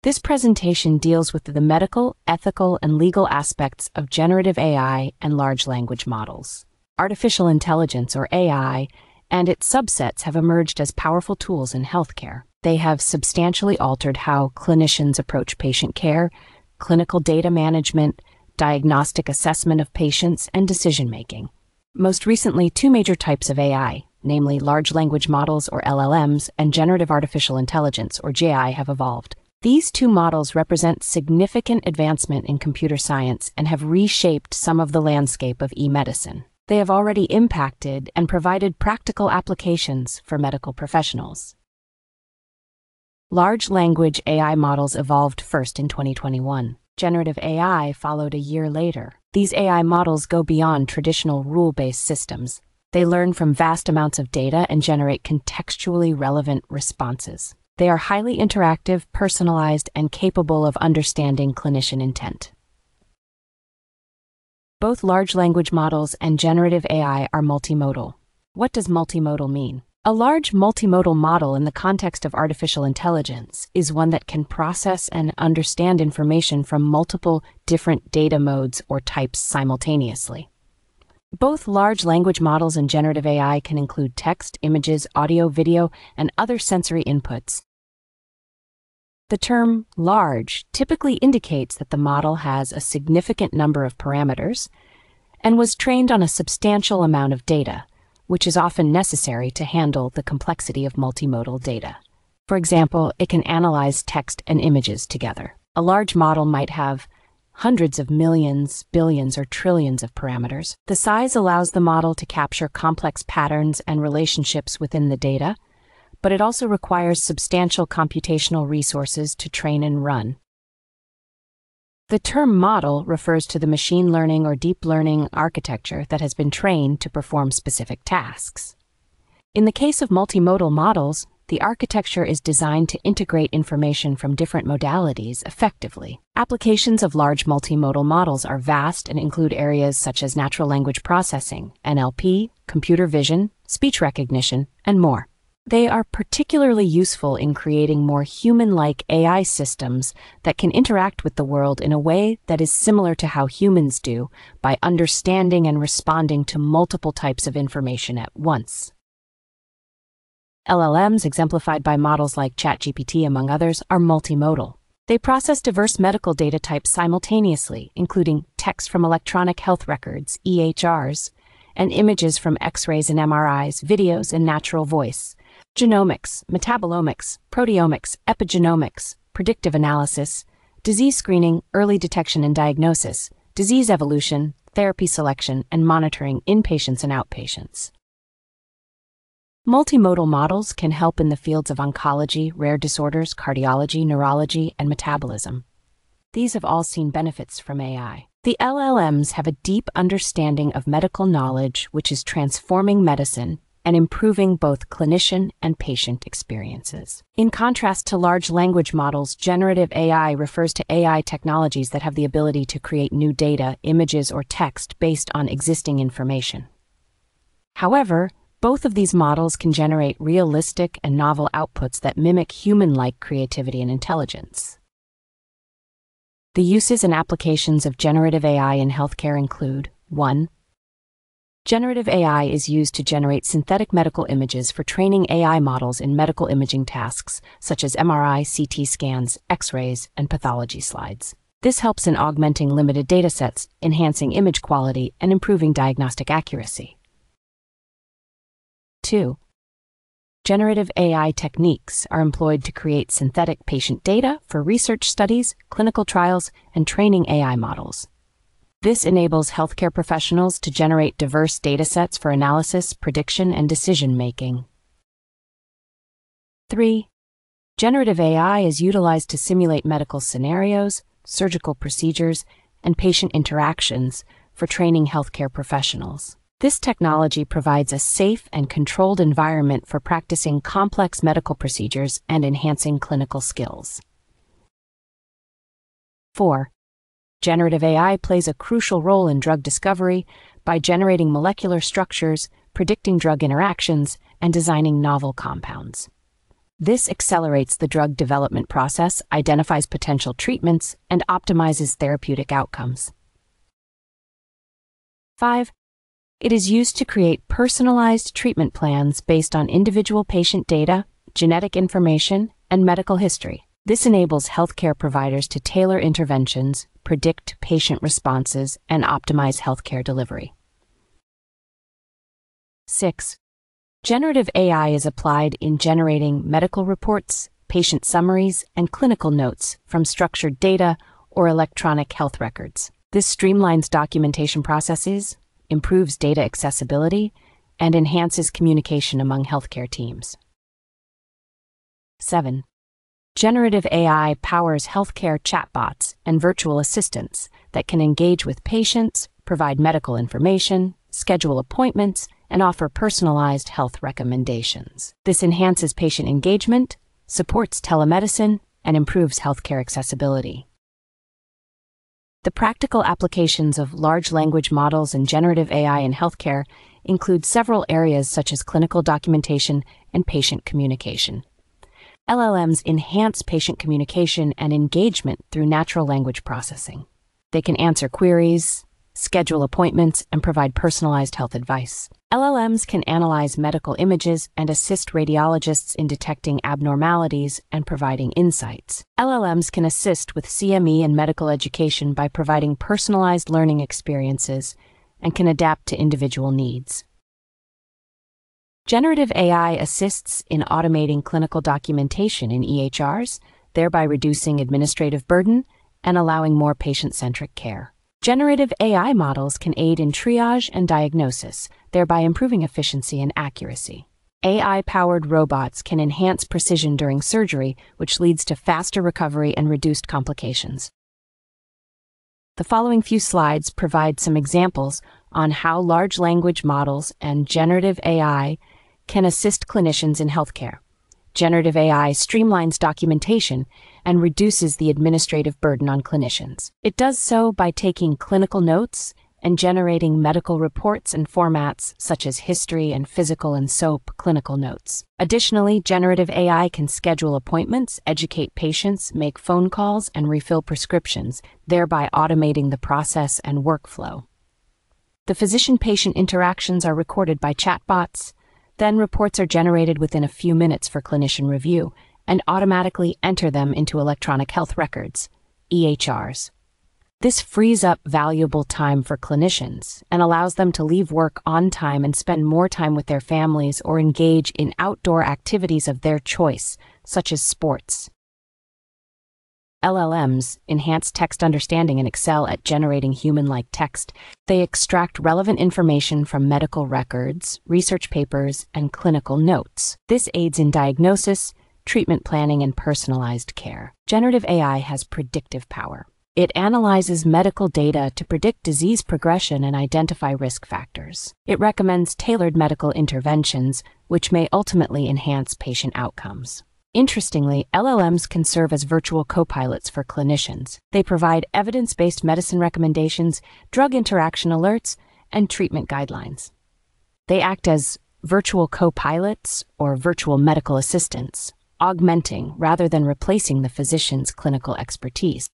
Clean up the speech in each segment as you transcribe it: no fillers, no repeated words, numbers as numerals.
This presentation deals with the medical, ethical, and legal aspects of generative AI and large language models. Artificial intelligence, or AI, and its subsets have emerged as powerful tools in healthcare. They have substantially altered how clinicians approach patient care, clinical data management, diagnostic assessment of patients, and decision-making. Most recently, two major types of AI, namely large language models, or LLMs, and generative artificial intelligence, or GI, have evolved. These two models represent significant advancement in computer science and have reshaped some of the landscape of e-medicine. They have already impacted and provided practical applications for medical professionals. Large language AI models evolved first in 2021. Generative AI followed a year later. These AI models go beyond traditional rule-based systems. They learn from vast amounts of data and generate contextually relevant responses. They are highly interactive, personalized, and capable of understanding clinician intent. Both large language models and generative AI are multimodal. What does multimodal mean? A large multimodal model in the context of artificial intelligence is one that can process and understand information from multiple different data modes or types simultaneously. Both large language models and generative AI can include text, images, audio, video, and other sensory inputs. The term large typically indicates that the model has a significant number of parameters and was trained on a substantial amount of data, which is often necessary to handle the complexity of multimodal data. For example, it can analyze text and images together. A large model might have hundreds of millions, billions, or trillions of parameters. The size allows the model to capture complex patterns and relationships within the data, but it also requires substantial computational resources to train and run. The term model refers to the machine learning or deep learning architecture that has been trained to perform specific tasks. In the case of multimodal models, the architecture is designed to integrate information from different modalities effectively. Applications of large multimodal models are vast and include areas such as natural language processing, NLP, computer vision, speech recognition, and more. They are particularly useful in creating more human-like AI systems that can interact with the world in a way that is similar to how humans do by understanding and responding to multiple types of information at once. LLMs, exemplified by models like ChatGPT among others, are multimodal. They process diverse medical data types simultaneously, including text from electronic health records, EHRs, and images from X-rays and MRIs, videos, and natural voice. Genomics, metabolomics, proteomics, epigenomics, predictive analysis, disease screening, early detection and diagnosis, disease evolution, therapy selection, and monitoring in patients and outpatients. Multimodal models can help in the fields of oncology, rare disorders, cardiology, neurology, and metabolism. These have all seen benefits from AI. The LLMs have a deep understanding of medical knowledge, which is transforming medicine and improving both clinician and patient experiences. In contrast to large language models, generative AI refers to AI technologies that have the ability to create new data, images, or text based on existing information. However, both of these models can generate realistic and novel outputs that mimic human-like creativity and intelligence. The uses and applications of generative AI in healthcare include: 1. Generative AI is used to generate synthetic medical images for training AI models in medical imaging tasks, such as MRI, CT scans, X-rays, and pathology slides. This helps in augmenting limited datasets, enhancing image quality, and improving diagnostic accuracy. 2. Generative AI techniques are employed to create synthetic patient data for research studies, clinical trials, and training AI models. This enables healthcare professionals to generate diverse datasets for analysis, prediction, and decision-making. 3. Generative AI is utilized to simulate medical scenarios, surgical procedures, and patient interactions for training healthcare professionals. This technology provides a safe and controlled environment for practicing complex medical procedures and enhancing clinical skills. 4. Generative AI plays a crucial role in drug discovery by generating molecular structures, predicting drug interactions, and designing novel compounds. This accelerates the drug development process, identifies potential treatments, and optimizes therapeutic outcomes. 5. It is used to create personalized treatment plans based on individual patient data, genetic information, and medical history. This enables healthcare providers to tailor interventions, predict patient responses, and optimize healthcare delivery. 6. Generative AI is applied in generating medical reports, patient summaries, and clinical notes from structured data or electronic health records. This streamlines documentation processes, improves data accessibility, and enhances communication among healthcare teams. 7. Generative AI powers healthcare chatbots and virtual assistants that can engage with patients, provide medical information, schedule appointments, and offer personalized health recommendations. This enhances patient engagement, supports telemedicine, and improves healthcare accessibility. The practical applications of large language models and generative AI in healthcare include several areas such as clinical documentation and patient communication. LLMs enhance patient communication and engagement through natural language processing. They can answer queries, schedule appointments, and provide personalized health advice. LLMs can analyze medical images and assist radiologists in detecting abnormalities and providing insights. LLMs can assist with CME and medical education by providing personalized learning experiences and can adapt to individual needs. Generative AI assists in automating clinical documentation in EHRs, thereby reducing administrative burden and allowing more patient-centric care. Generative AI models can aid in triage and diagnosis, thereby improving efficiency and accuracy. AI-powered robots can enhance precision during surgery, which leads to faster recovery and reduced complications. The following few slides provide some examples on how large language models and generative AI can assist clinicians in healthcare. Generative AI streamlines documentation and reduces the administrative burden on clinicians. It does so by taking clinical notes and generating medical reports and formats such as history and physical and SOAP clinical notes. Additionally, generative AI can schedule appointments, educate patients, make phone calls, and refill prescriptions, thereby automating the process and workflow. The physician-patient interactions are recorded by chatbots. Then reports are generated within a few minutes for clinician review and automatically enter them into electronic health records, EHRs. This frees up valuable time for clinicians and allows them to leave work on time and spend more time with their families or engage in outdoor activities of their choice, such as sports. LLMs enhance text understanding and excel at generating human-like text. They extract relevant information from medical records, research papers, and clinical notes. This aids in diagnosis, treatment planning, and personalized care. Generative AI has predictive power. It analyzes medical data to predict disease progression and identify risk factors. It recommends tailored medical interventions, which may ultimately enhance patient outcomes. Interestingly, LLMs can serve as virtual co-pilots for clinicians. They provide evidence-based medicine recommendations, drug interaction alerts, and treatment guidelines. They act as virtual co-pilots or virtual medical assistants, augmenting rather than replacing the physician's clinical expertise.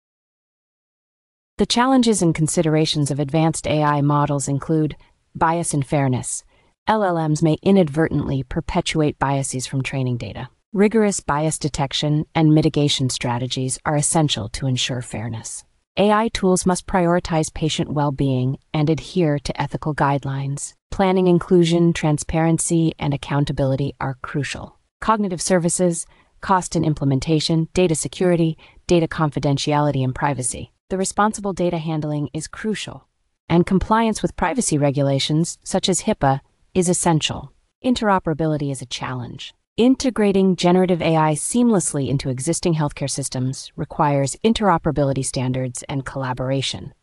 The challenges and considerations of advanced AI models include bias and fairness. LLMs may inadvertently perpetuate biases from training data. Rigorous bias detection and mitigation strategies are essential to ensure fairness. AI tools must prioritize patient well-being and adhere to ethical guidelines. Planning inclusion, transparency, and accountability are crucial. Cognitive services, cost and implementation, data security, data confidentiality, and privacy. The responsible data handling is crucial, and compliance with privacy regulations, such as HIPAA, is essential. Interoperability is a challenge. Integrating generative AI seamlessly into existing healthcare systems requires interoperability standards and collaboration.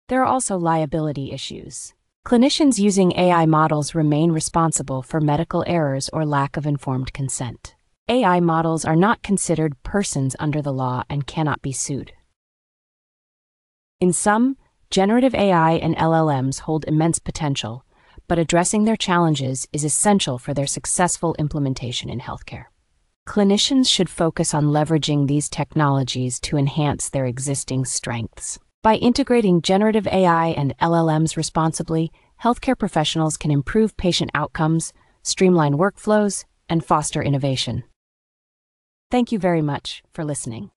There are also liability issues. Clinicians using AI models remain responsible for medical errors or lack of informed consent. AI models are not considered persons under the law and cannot be sued. In sum, generative AI and LLMs hold immense potential, but addressing their challenges is essential for their successful implementation in healthcare. clinicians should focus on leveraging these technologies to enhance their existing strengths. By integrating generative AI and LLMs responsibly, healthcare professionals can improve patient outcomes, streamline workflows, and foster innovation. Thank you very much for listening.